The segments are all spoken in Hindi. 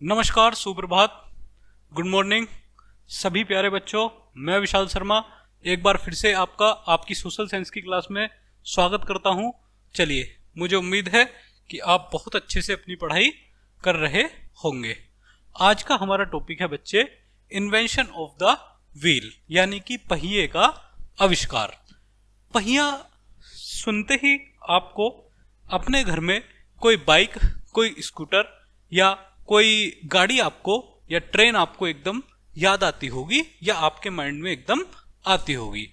नमस्कार, सुप्रभात, गुड मॉर्निंग सभी प्यारे बच्चों। मैं विशाल शर्मा एक बार फिर से आपकी सोशल साइंस की क्लास में स्वागत करता हूं। चलिए, मुझे उम्मीद है कि आप बहुत अच्छे से अपनी पढ़ाई कर रहे होंगे। आज का हमारा टॉपिक है बच्चे इन्वेंशन ऑफ द व्हील, यानी कि पहिए का आविष्कार। पहिया सुनते ही आपको अपने घर में कोई बाइक, कोई स्कूटर या कोई गाड़ी आपको या ट्रेन आपको एकदम याद आती होगी या आपके माइंड में एकदम आती होगी।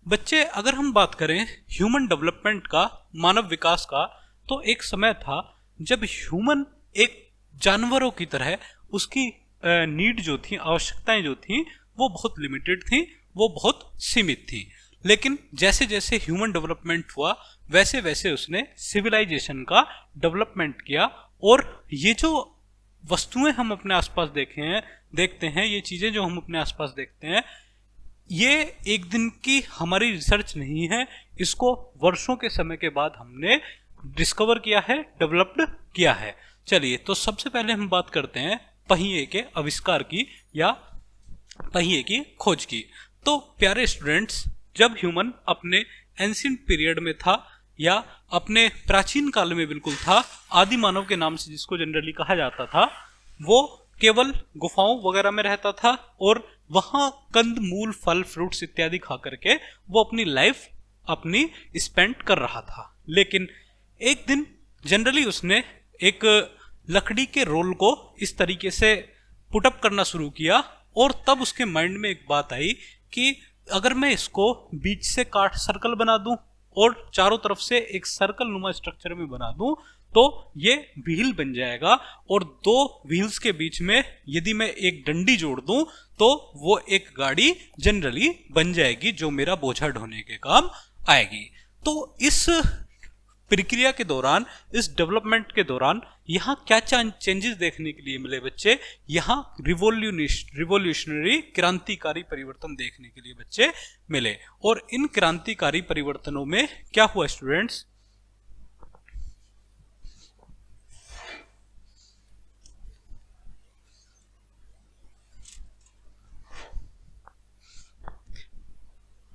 बच्चे, अगर हम बात करें ह्यूमन डेवलपमेंट का, मानव विकास का, तो एक समय था जब ह्यूमन एक जानवरों की तरह उसकी नीड जो थी, आवश्यकताएं जो थी, वो बहुत लिमिटेड थी, वो बहुत सीमित थी। लेकिन जैसे जैसे ह्यूमन डेवलपमेंट हुआ वैसे वैसे उसने सिविलाइजेशन का डेवलपमेंट किया। और ये जो वस्तुएं हम अपने आसपास देखते हैं, ये चीजें जो हम अपने आसपास देखते हैं, ये एक दिन की हमारी रिसर्च नहीं है। इसको वर्षों के समय के बाद हमने डिस्कवर किया है, डेवलप्ड किया है। चलिए, तो सबसे पहले हम बात करते हैं पहिए के आविष्कार की या पहिए की खोज की। तो प्यारे स्टूडेंट्स, जब ह्यूमन अपने एंशिएंट पीरियड में था या अपने प्राचीन काल में बिल्कुल था, आदि मानव के नाम से जिसको जनरली कहा जाता था, वो केवल गुफाओं वगैरह में रहता था और वहां कंद मूल, फल, फ्रूट्स इत्यादि खा करके वो अपनी लाइफ स्पेंड कर रहा था। लेकिन एक दिन जनरली उसने एक लकड़ी के रोल को इस तरीके से पुटअप करना शुरू किया और तब उसके माइंड में एक बात आई कि अगर मैं इसको बीच से काट सर्कल बना दूं और चारों तरफ से एक सर्कल नुमा स्ट्रक्चर में बना दूं तो ये व्हील बन जाएगा। और दो व्हील्स के बीच में यदि मैं एक डंडी जोड़ दूं तो वो एक गाड़ी जनरली बन जाएगी जो मेरा बोझा ढोने के काम आएगी। तो इस प्रक्रिया के दौरान, इस डेवलपमेंट के दौरान यहाँ क्या चेंजेस देखने के लिए मिले बच्चे? यहाँ रिवोल्यूशनरी, क्रांतिकारी परिवर्तन देखने के लिए बच्चे मिले। और इन क्रांतिकारी परिवर्तनों में क्या हुआ स्टूडेंट्स?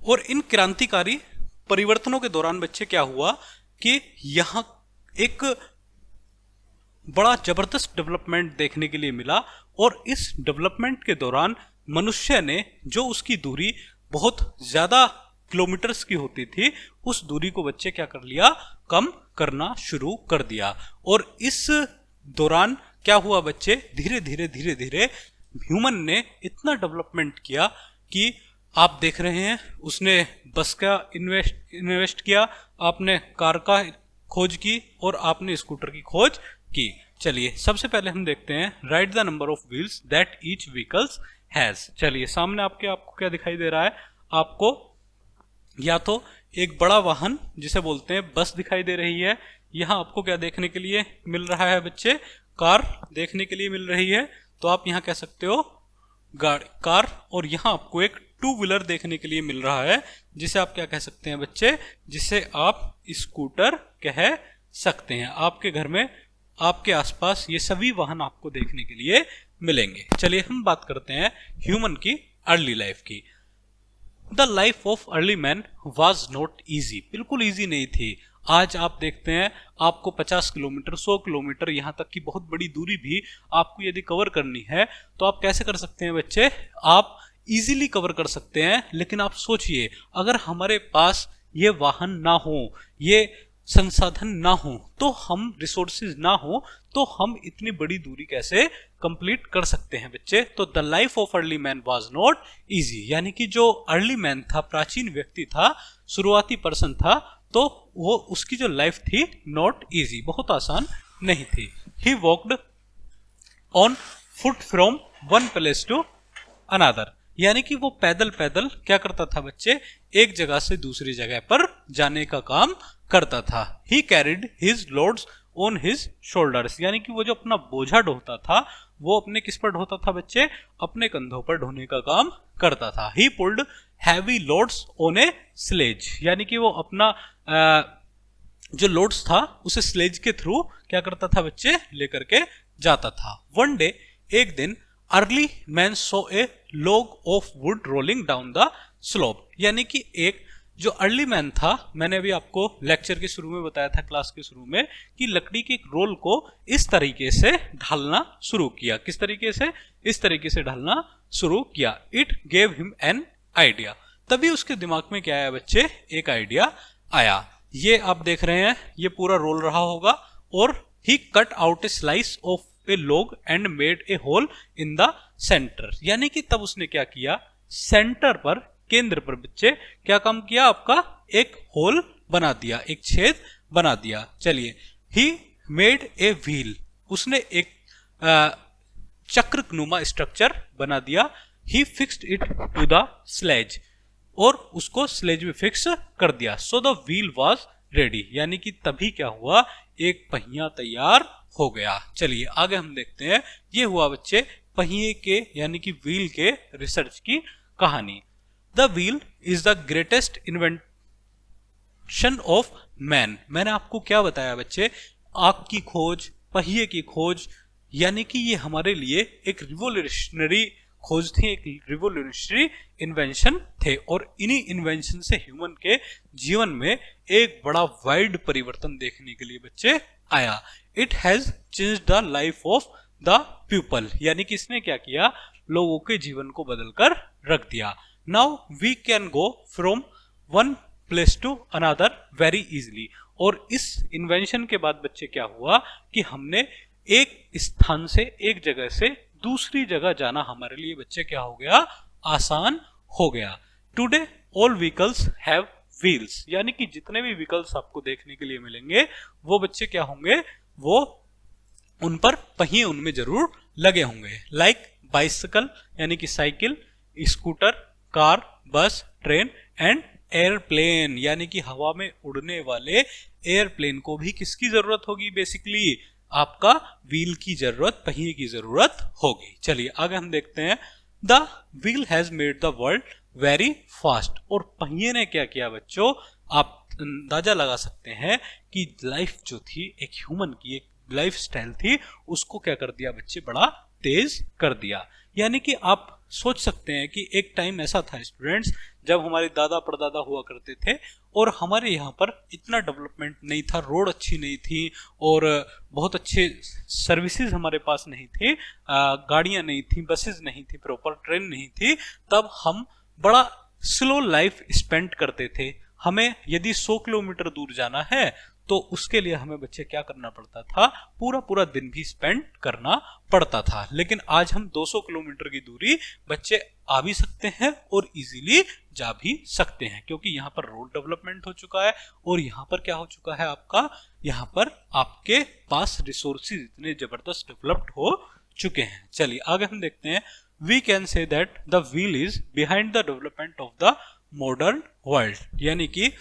और इन क्रांतिकारी परिवर्तनों के दौरान बच्चे क्या हुआ कि यहाँ एक बड़ा जबरदस्त डेवलपमेंट देखने के लिए मिला। और इस डेवलपमेंट के दौरान मनुष्य ने, जो उसकी दूरी बहुत ज्यादा किलोमीटर्स की होती थी, उस दूरी को बच्चे क्या कर लिया? कम करना शुरू कर दिया। और इस दौरान क्या हुआ बच्चे? धीरे धीरे धीरे धीरे ह्यूमन ने इतना डेवलपमेंट किया कि आप देख रहे हैं, उसने बस का इन्वेस्ट किया, आपने कार का खोज की और आपने स्कूटर की खोज की। चलिए, सबसे पहले हम देखते हैं right the number of wheels that each vehicles has. चलिए, सामने आपको क्या दिखाई दे रहा है? आपको या तो एक बड़ा वाहन जिसे बोलते हैं बस दिखाई दे रही है। यहाँ आपको क्या देखने के लिए मिल रहा है बच्चे? कार देखने के लिए मिल रही है। तो आप यहाँ कह सकते हो गाड़ी, कार। और यहाँ आपको एक टू व्हीलर देखने के लिए मिल रहा है जिसे आप क्या कह सकते हैं बच्चे? जिसे आप स्कूटर कह सकते हैं। आपके घर में, आपके आसपास ये सभी वाहन आपको देखने के लिए मिलेंगे। चलिए, हम बात करते हैं ह्यूमन की अर्ली लाइफ की। The life of early man was not easy. बिल्कुल ईजी नहीं थी। आज आप देखते हैं, आपको 50 किलोमीटर, 100 किलोमीटर, यहाँ तक कि बहुत बड़ी दूरी भी आपको यदि कवर करनी है तो आप कैसे कर सकते हैं बच्चे? आप इजीली कवर कर सकते हैं। लेकिन आप सोचिए, अगर हमारे पास ये वाहन ना हो, ये संसाधन ना हो, तो हम रिसोर्सेज ना हो, तो हम इतनी बड़ी दूरी कैसे कंप्लीट कर सकते हैं बच्चे? तो the life of early man was not easy, यानी कि जो अर्ली मैन था, प्राचीन व्यक्ति था, शुरुआती पर्सन था, तो वो उसकी जो लाइफ थी नॉट इजी, बहुत आसान नहीं थी। He walked on foot from one place to another, यानी कि वो पैदल पैदल क्या करता था बच्चे? एक जगह से दूसरी जगह पर जाने का काम करता था। ही carried his loads on his shoulders, यानी कि वो जो अपना बोझा ढोता था वो अपने किस पर ढोता था बच्चे? अपने कंधों पर ढोने का काम करता था। He pulled heavy loads on a sledge, यानी कि वो अपना जो लोड्स था उसे स्लेज के थ्रू क्या करता था बच्चे? लेकर के जाता था। वन डे एक दिन early man so A log of would rolling down the slope, यानी कि एक जो अर्ली मैन था, मैंने अभी आपको लेक्चर के शुरू में बताया था, क्लास के शुरू में, कि लकड़ी के एक रोल को इस तरीके से ढालना शुरू किया। किस तरीके से? इस तरीके से ढालना शुरू किया। It gave him an idea, तभी उसके दिमाग में क्या आया बच्चे? एक आइडिया आया। ये आप देख रहे हैं, ये पूरा रोल रहा होगा, और he cut out a slice of a log and made a hole in the centre, यानी कि तब उसने क्या किया? सेंटर पर, केंद्र पर बच्चे क्या काम किया? आपका एक होल बना दिया, एक छेद बना दिया। चलिए, ही मेड ए व्हील, उसने एक चक्रनुमा स्ट्रक्चर बना दिया। He fixed it to the sledge, और उसको स्लेज में फिक्स कर दिया। So the wheel was ready, यानी कि तभी क्या हुआ? एक पहिया तैयार हो गया। चलिए आगे हम देखते हैं। ये हुआ बच्चे पहिए के यानी कि व्हील के रिसर्च की कहानी। The wheel is the greatest invention of man. मैंने आपको क्या बताया बच्चे? आग की खोज, पहिए की खोज, यानी कि ये हमारे लिए एक रिवोल्यूशनरी खोज थी, एक रिवोल्यूशनरी इन्वेंशन थे, और इन्हीं इन्वेंशन से ह्यूमन के जीवन में एक बड़ा वाइड परिवर्तन देखने के लिए बच्चे आया। It has changed the life of the people, यानी कि इसने क्या किया? लोगों के जीवन को बदलकर रख दिया। Now we can go from one place to another very easily, और इस इन्वेंशन के बाद बच्चे क्या हुआ कि हमने एक स्थान से, एक जगह से दूसरी जगह जाना हमारे लिए बच्चे क्या हो गया? आसान हो गया। Today all vehicles have wheels, यानी कि जितने भी व्हीकल्स आपको देखने के लिए मिलेंगे वो बच्चे क्या होंगे? वो उन पर पहिए उनमें जरूर लगे होंगे। लाइक बाइसिकल, यानी कि साइकिल, स्कूटर, कार, बस, ट्रेन एंड एयरप्लेन, यानी कि हवा में उड़ने वाले एयरप्लेन को भी किसकी जरूरत होगी? बेसिकली आपका व्हील की जरूरत, पहिए की जरूरत होगी। चलिए आगे हम देखते हैं। The wheel has made the world very fast, और पहिए ने क्या किया बच्चों? आप अंदाजा लगा सकते हैं कि लाइफ जो थी, एक ह्यूमन की एक लाइफ स्टाइल थी, उसको क्या कर दिया बच्चे? बड़ा तेज कर दिया। यानी कि आप सोच सकते हैं कि एक टाइम ऐसा था स्टूडेंट्स, जब हमारे दादा परदादा हुआ करते थे और हमारे यहाँ पर इतना डेवलपमेंट नहीं था, रोड अच्छी नहीं थी और बहुत अच्छे सर्विसेज हमारे पास नहीं थे, गाड़ियाँ नहीं थी, बसेस नहीं थी, प्रॉपर ट्रेन नहीं थी। तब हम बड़ा स्लो लाइफ स्पेंड करते थे। हमें यदि 100 किलोमीटर दूर जाना है तो उसके लिए हमें बच्चे क्या करना पड़ता था? पूरा पूरा दिन भी स्पेंड करना पड़ता था। लेकिन आज हम 200 किलोमीटर की दूरी बच्चे आ भी सकते हैं और इजीली जा भी सकते हैं, क्योंकि यहाँ पर रोड डेवलपमेंट हो चुका है और यहाँ पर क्या हो चुका है आपका? यहाँ पर आपके पास रिसोर्सेज इतने जबरदस्त डेवलप्ड हो चुके हैं। चलिए आगे हम देखते हैं। We can say that the wheel is behind the development of the modern world, यानी कि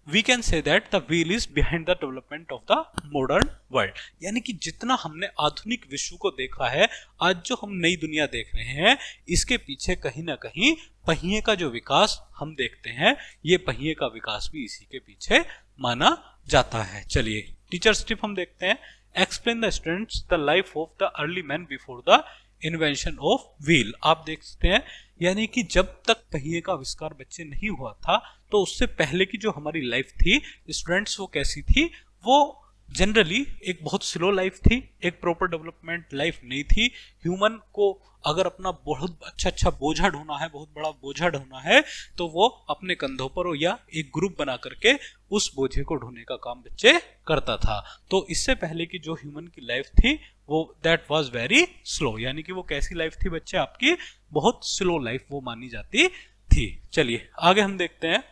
we can say that the wheel is behind the development of the modern world, यानी कि जितना हमने आधुनिक विश्व को देखा है, आज जो हम नई दुनिया देख रहे हैं, इसके पीछे कहीं ना कहीं पहिए का जो विकास हम देखते हैं, ये पहिए का विकास भी इसी के पीछे माना जाता है। चलिए टीचर्स टिप हम देखते हैं। Explain the students the life of the early man before the invention of wheel. आप देख सकते हैं, यानी कि जब तक पहिए का आविष्कार बच्चे नहीं हुआ था तो उससे पहले की जो हमारी लाइफ थी स्टूडेंट्स, वो कैसी थी? वो जनरली एक बहुत स्लो लाइफ थी, एक प्रॉपर डेवलपमेंट लाइफ नहीं थी। ह्यूमन को अगर अपना बहुत अच्छा बोझा ढोना है, बहुत बड़ा बोझा ढोना है, तो वो अपने कंधों पर या एक ग्रुप बना करके उस बोझे को ढोने का काम बच्चे करता था। तो इससे पहले की जो ह्यूमन की लाइफ थी वो दैट वाज वेरी स्लो, यानी कि वो कैसी लाइफ थी बच्चे? आपकी बहुत स्लो लाइफ वो मानी जाती थी। चलिए आगे हम देखते हैं।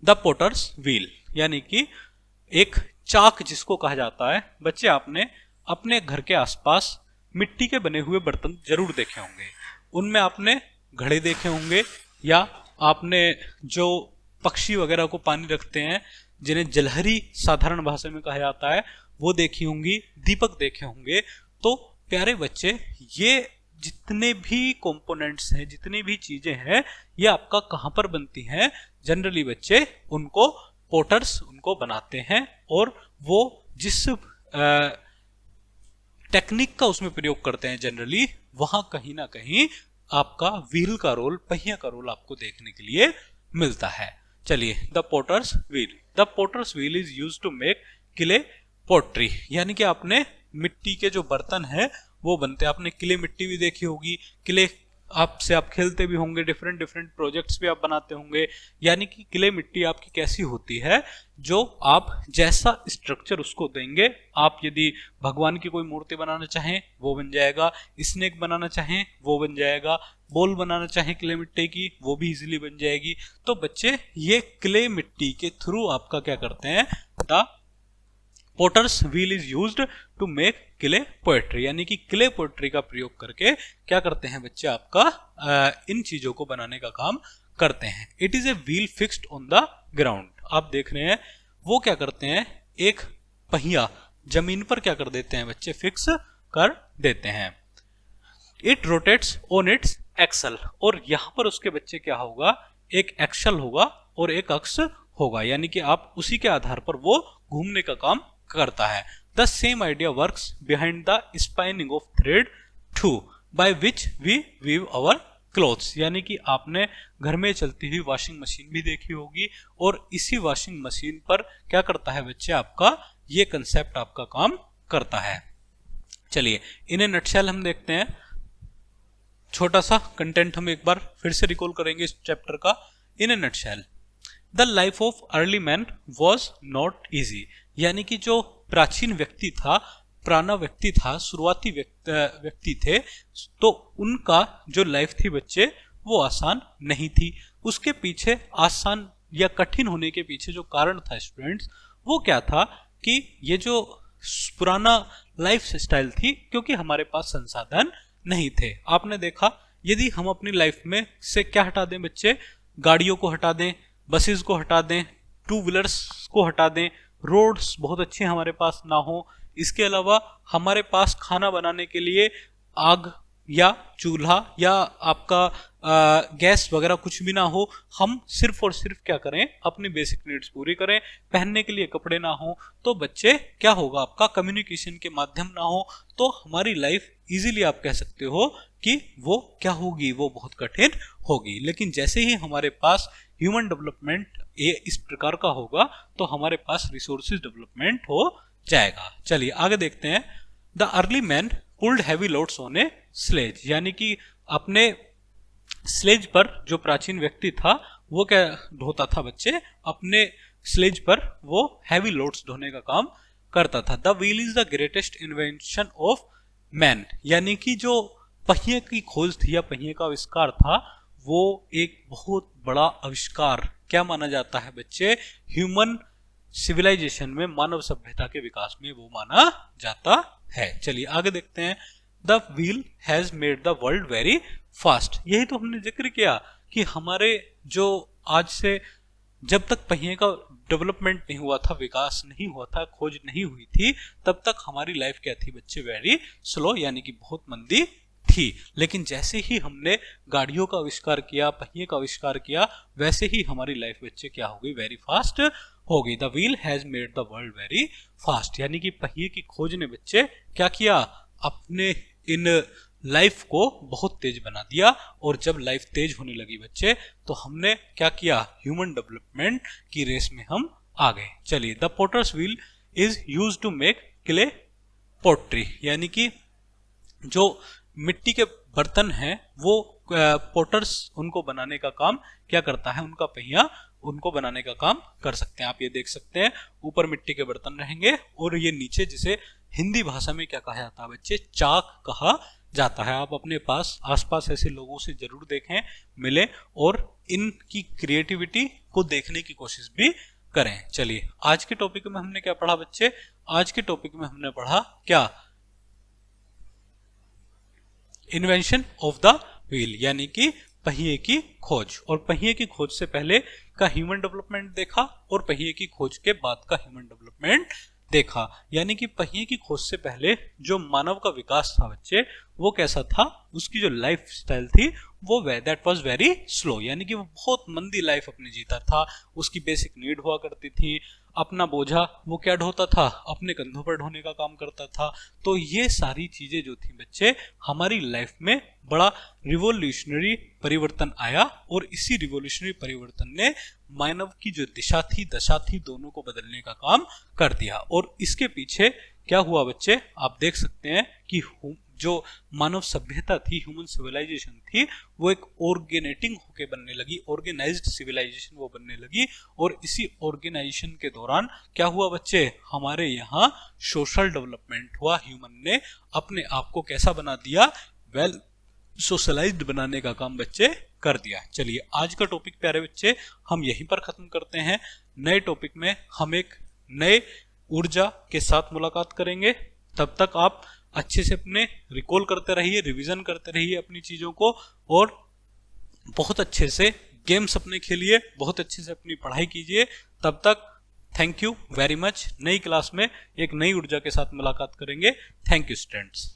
द पोटर्स व्हील, यानी कि एक चाक जिसको कहा जाता है। बच्चे आपने अपने घर के आसपास मिट्टी के बने हुए बर्तन जरूर देखे होंगे, उनमें आपने घड़े देखे होंगे, या आपने जो पक्षी वगैरह को पानी रखते हैं जिन्हें जलहरी साधारण भाषा में कहा जाता है, वो देखी होंगी, दीपक देखे होंगे। तो प्यारे बच्चे, ये जितने भी कंपोनेंट्स हैं, जितनी भी चीजें हैं, ये आपका कहाँ पर बनती हैं? जनरली बच्चे उनको पोटर्स उनको बनाते हैं, और वो जिस टेक्निक का उसमें प्रयोग करते हैं जनरली, वहां कहीं ना कहीं आपका व्हील का रोल, पहिया का रोल आपको देखने के लिए मिलता है। चलिए, the potter's wheel. The potter's wheel is used to make clay pottery, यानी कि आपने मिट्टी के जो बर्तन है वो बनते हैं। आपने क्ले मिट्टी भी देखी होगी, क्ले आपसे आप खेलते भी होंगे, डिफरेंट डिफरेंट प्रोजेक्ट्स भी आप बनाते होंगे। यानी कि क्ले मिट्टी आपकी कैसी होती है, जो आप जैसा स्ट्रक्चर उसको देंगे, आप यदि भगवान की कोई मूर्ति बनाना चाहें वो बन जाएगा, स्नेक बनाना चाहें वो बन जाएगा, बॉल बनाना चाहें क्ले मिट्टी की वो भी इजीली बन जाएगी। तो बच्चे ये क्ले मिट्टी के थ्रू आपका क्या करते हैं, the potter's wheel is used to make clay pottery, यानी कि क्ले पोएट्री का प्रयोग करके क्या करते हैं बच्चे, आपका इन चीजों को बनाने का काम करते हैं। It is a wheel fixed on the ground. आप देख रहे हैं वो क्या करते हैं, एक पहिया जमीन पर क्या कर देते हैं बच्चे, फिक्स कर देते हैं। It rotates on its axle, और यहां पर उसके बच्चे क्या होगा, एक एक्सल होगा और एक अक्ष होगा, यानी कि आप उसी के आधार पर वो घूमने का काम करता है। The same idea works behind the spinning of thread too, by which we weave our clothes, यानी कि आपने घर में चलती हुई वॉशिंग मशीन भी देखी होगी, और इसी वॉशिंग मशीन पर क्या करता है बच्चे, आपका ये कंसेप्ट आपका काम करता है। चलिए, इन ए नटशेल हम देखते हैं, छोटा सा कंटेंट हम एक बार फिर से रिकॉल करेंगे इस चैप्टर का। In a nutshell, the life of early man was not easy, यानी कि जो प्राचीन व्यक्ति था, पुराना व्यक्ति था, शुरुआती व्यक्ति थे, तो उनका जो लाइफ थी बच्चे वो आसान नहीं थी। उसके पीछे आसान या कठिन होने के पीछे जो कारण था स्टूडेंट्स, वो क्या था कि ये जो पुराना लाइफ स्टाइल थी, क्योंकि हमारे पास संसाधन नहीं थे। आपने देखा, यदि हम अपनी लाइफ में से क्या हटा दें बच्चे, गाड़ियों को हटा दें, बसेस को हटा दें, टू व्हीलर्स को हटा दें, रोड्स बहुत अच्छे हमारे पास ना हो, इसके अलावा हमारे पास खाना बनाने के लिए आग या चूल्हा या आपका गैस वगैरह कुछ भी ना हो, हम सिर्फ और सिर्फ क्या करें, अपनी बेसिक नीड्स पूरी करें, पहनने के लिए कपड़े ना हो, तो बच्चे क्या होगा, आपका कम्युनिकेशन के माध्यम ना हो, तो हमारी लाइफ इजीली आप कह सकते हो कि वो क्या होगी, वो बहुत कठिन होगी। लेकिन जैसे ही हमारे पास ह्यूमन डेवलपमेंट इस प्रकार का होगा, तो हमारे पास रिसोर्सेज डेवलपमेंट हो जाएगा। चलिए आगे देखते हैं। The early man pulled heavy loads on a sledge, यानी कि अपने स्लेज पर जो प्राचीन व्यक्ति था वो क्या ढोता था बच्चे, अपने स्लेज पर वो हैवी लोड्स ढोने का काम करता था। The wheel is the greatest invention of man, यानी कि जो पहिए की खोज थी या पहिए का आविष्कार था, वो एक बहुत बड़ा आविष्कार क्या माना जाता है बच्चे, ह्यूमन सिविलाइजेशन में, मानव सभ्यता के विकास में वो माना जाता है। चलिए आगे देखते हैं। The wheel has made the world very fast, यही तो हमने जिक्र किया कि हमारे जो आज से जब तक पहिए का डेवलपमेंट नहीं हुआ था, विकास नहीं हुआ था, खोज नहीं हुई थी, तब तक हमारी लाइफ क्या थी बच्चे, वेरी स्लो, यानी कि बहुत मंदी थी। लेकिन जैसे ही हमने गाड़ियों का आविष्कार किया, पहिए का आविष्कार किया, वैसे ही हमारी लाइफ बच्चे क्या हो गई, वेरी फास्ट हो गई। The wheel has made the world very fast, यानी कि पहिए की खोज ने बच्चे क्या किया, अपने इन लाइफ को बहुत तेज बना दिया। और जब लाइफ तेज होने लगी बच्चे, तो हमने क्या किया, ह्यूमन डेवलपमेंट की रेस में हम आ गए। चलिए, the potter's wheel is used to make clay pottery, यानी कि जो मिट्टी के बर्तन हैं वो पोटर्स उनको बनाने का काम क्या करता है, उनका पहिया उनको बनाने का काम कर सकते हैं। आप ये देख सकते हैं, ऊपर मिट्टी के बर्तन रहेंगे और ये नीचे, जिसे हिंदी भाषा में क्या कहा जाता है बच्चे, चाक कहा जाता है। आप अपने पास आसपास ऐसे लोगों से जरूर देखें, मिले और इनकी क्रिएटिविटी को देखने की कोशिश भी करें। चलिए, आज के टॉपिक में हमने क्या पढ़ा बच्चे, आज के टॉपिक में हमने पढ़ा क्या, इन्वेंशन ऑफ द व्हील, यानी कि पहिए की खोज। और पहिए की खोज से पहले का ह्यूमन डेवलपमेंट देखा और पहिए की खोज के बाद का ह्यूमन डेवलपमेंट देखा। यानी कि पहिए की खोज से पहले जो मानव का विकास था बच्चे, वो कैसा था, उसकी जो लाइफ स्टाइल थी वो दैट वाज वेरी स्लो, यानी कि वो बहुत मंदी लाइफ अपनी जीता था। उसकी बेसिक नीड हुआ करती थी, अपना बोझा वो क्या ढोता था, अपने कंधों पर ढोने का काम करता था। तो ये सारी चीजें जो थी बच्चे, हमारी लाइफ में बड़ा रिवोल्यूशनरी परिवर्तन आया, और इसी रिवोल्यूशनरी परिवर्तन ने मानव की जो दिशा थी, दशा थी, दोनों को बदलने का काम कर दिया। और इसके पीछे क्या हुआ बच्चे, आप देख सकते हैं कि जो मानव सभ्यता थी, ह्यूमन सिविलाइजेशन थी, वो एक ऑर्गेनेटिंग होके बनने लगी, ऑर्गेनाइज्ड सिविलाइजेशन वो बनने लगी। और इसी ऑर्गेनाइजेशन के दौरान क्या हुआ बच्चे, हमारे यहाँ सोशल डेवलपमेंट हुआ। ह्यूमन ने अपने आप को कैसा बना दिया, वेल सोशलाइज्ड बनाने का काम बच्चे कर दिया। चलिए आज का टॉपिक प्यारे बच्चे हम यहीं पर खत्म करते हैं। नए टॉपिक में हम एक नए ऊर्जा के साथ मुलाकात करेंगे। तब तक आप अच्छे से अपने रिकॉल करते रहिए, रिवीजन करते रहिए अपनी चीजों को, और बहुत अच्छे से गेम्स अपने खेलिए, बहुत अच्छे से अपनी पढ़ाई कीजिए। तब तक थैंक यू वेरी मच। नई क्लास में एक नई ऊर्जा के साथ मुलाकात करेंगे। Thank you students.